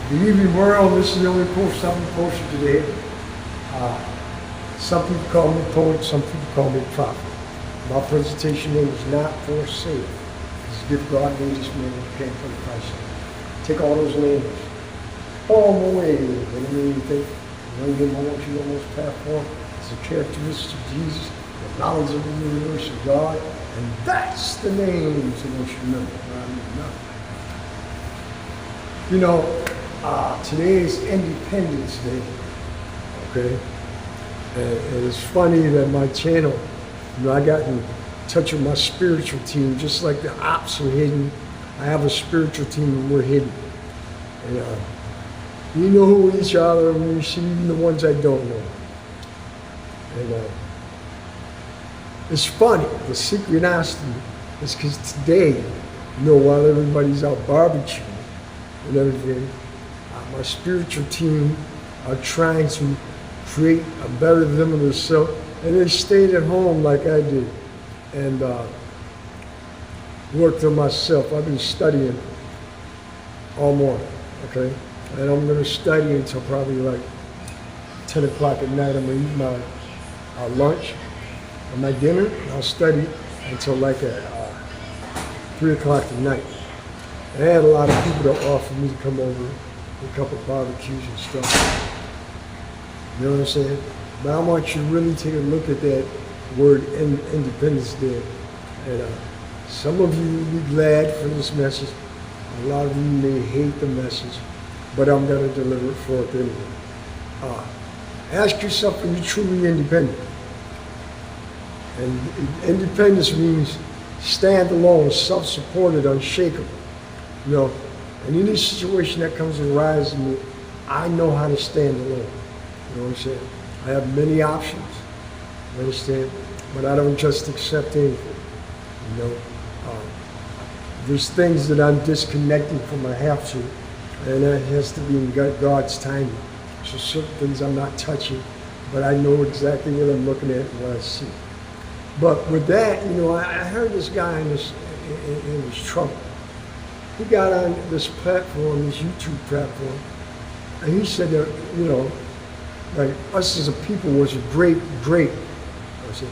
Good evening, world. This is the only post I'm posting today. Some people call me poet, some people call me prophet. My presentation name is not for sale. It's a gift God made this man who came from Christ. Take all those names, throw them away. They don't mean anything. You don't get more what you on this platform. It's a characteristic of Jesus, the knowledge of the universe of God, and that's the names I want you to remember. You know, today is Independence Day, okay? And it's funny that my channel, I got in touch with my spiritual team, just like the ops are hidden. I have a spiritual team and we're hidden. And you know who each other, and you see even the ones I don't know. And it's funny, the synchronicity is because today, while everybody's out barbecuing and everything, my spiritual team are trying to create a better them of themselves, and they stayed at home like I did and worked on myself. I've been studying all morning, okay? And I'm gonna study until probably like 10 o'clock at night. I'm gonna eat my lunch or my dinner, and I'll study until like at 3 o'clock at night. I had a lot of people that offered me to come over, a couple of barbecues and stuff. You know what I'm saying? But I want you to really take a look at that word Independence Day. And some of you will be glad for this message. A lot of you may hate the message, but I'm going to deliver it for you anyway. Ask yourself, are you truly independent? And independence means stand alone, self-supported, unshakable. You know, in any situation that comes and arises in me, I know how to stand alone. You know what I'm saying? I have many options, you understand? But I don't just accept anything, you know? There's things that I'm disconnecting from, I have to, and that has to be in God's timing. So certain things I'm not touching, but I know exactly what I'm looking at and what I see. But with that, you know, I heard this guy in his trouble. He got on this platform, this YouTube platform, and he said that, you know, like us as a people was a great. I said,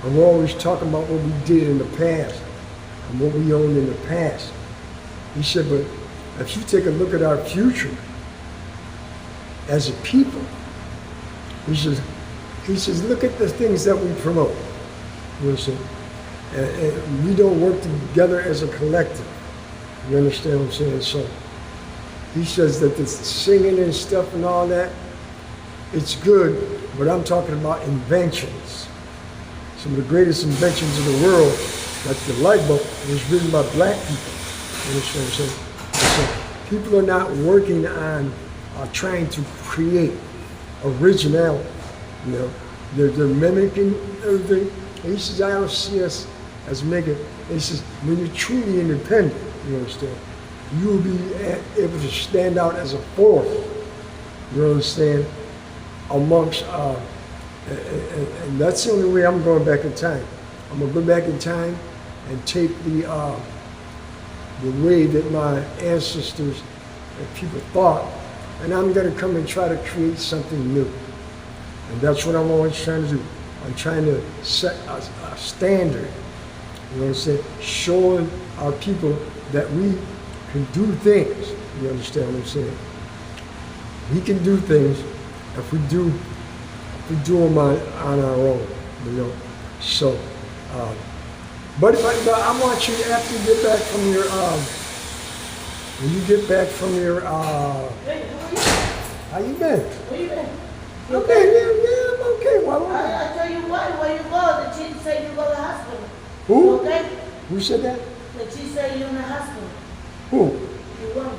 and we're always talking about what we did in the past and what we owned in the past. He said, but if you take a look at our future as a people, he says, look at the things that we promote. You know what I'm saying? And we don't work together as a collective. You understand what I'm saying? So he says that the singing and stuff and all that, it's good, but I'm talking about inventions. Some of the greatest inventions in the world, like the light bulb, was written by black people. You understand what I'm saying? So people are not working on trying to create originality. You know, they're mimicking everything. And he says, I don't see us as making. He says, when you're truly independent, you understand, you will be able to stand out as a force. You understand? Amongst, and that's the only way I'm going back in time. I'm gonna go back in time and take the way that my ancestors and people thought, and I'm gonna come and try to create something new. And that's what I'm always trying to do. I'm trying to set a standard, you know what I'm saying? Showing our people that we can do things. You understand what I'm saying? We can do things if we do them on our own, you know. So, but I want you, after you get back from your, when you get back from your, Hey, how you been? you been? Okay, yeah, I'm okay. I tell you what, where you go, the chief said you go to the hospital. Who? Okay? Who said that? The chief said you in the hospital. Who? You went.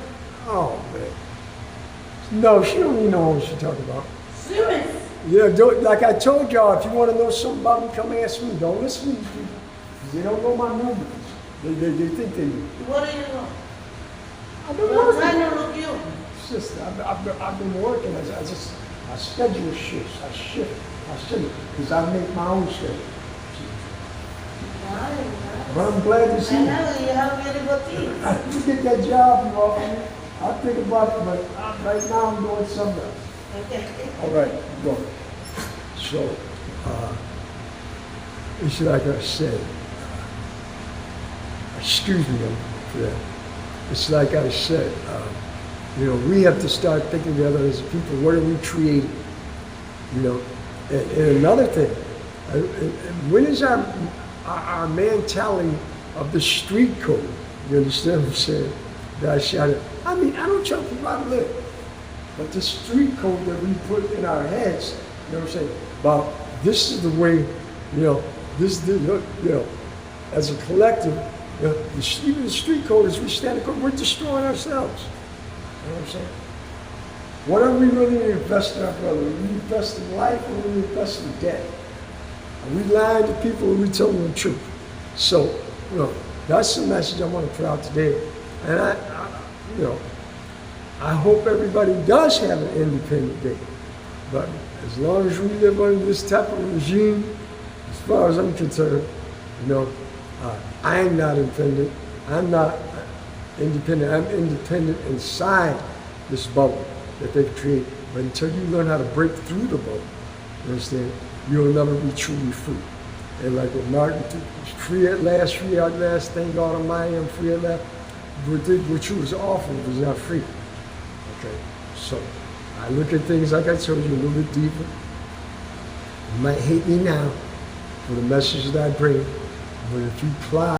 Oh, man. No, she don't even know what she's talking about. Serious? Yeah, like I told y'all, if you want to know something about me, come ask me. Don't listen to these people. 'Cause they don't know my movements. They think they do. What do you know? I've been What working. time to look you? It's just, I've been working. I schedule shifts. I shift. Because I make my own schedule. Nice. But I'm glad to see I you. know you have really good teeth. You get that job you offered me. I'll think about it, but right now I'm doing something else. Okay. All right, go. So, it's like I said, excuse me for that. It's like I said, we have to start thinking together as a people, what are we creating? And another thing, when is our mentality of the street code? You understand what I'm saying? That I shouted. I mean, I don't tell people how to live, but the street code that we put in our heads, you know what I'm saying? About this is the way, as a collective, even the street code is we stand in, we're destroying ourselves. You know what I'm saying? What are we really investing in our brother? Are we investing in life or are we investing in death? Are we lying to people or are we telling them the truth? So, that's the message I want to put out today. And I hope everybody does have an independent day. But as long as we live under this type of regime, as far as I'm concerned, I'm not independent. I'm not independent. I'm independent inside this bubble that they've created. But until you learn how to break through the bubble, you understand, you'll never be truly free. And like what Martin, free at last, thank God Almighty, I'm free at last. What you was offered was not free. Okay, so I look at things like I told you a little bit deeper. You might hate me now for the message that I bring, but if you apply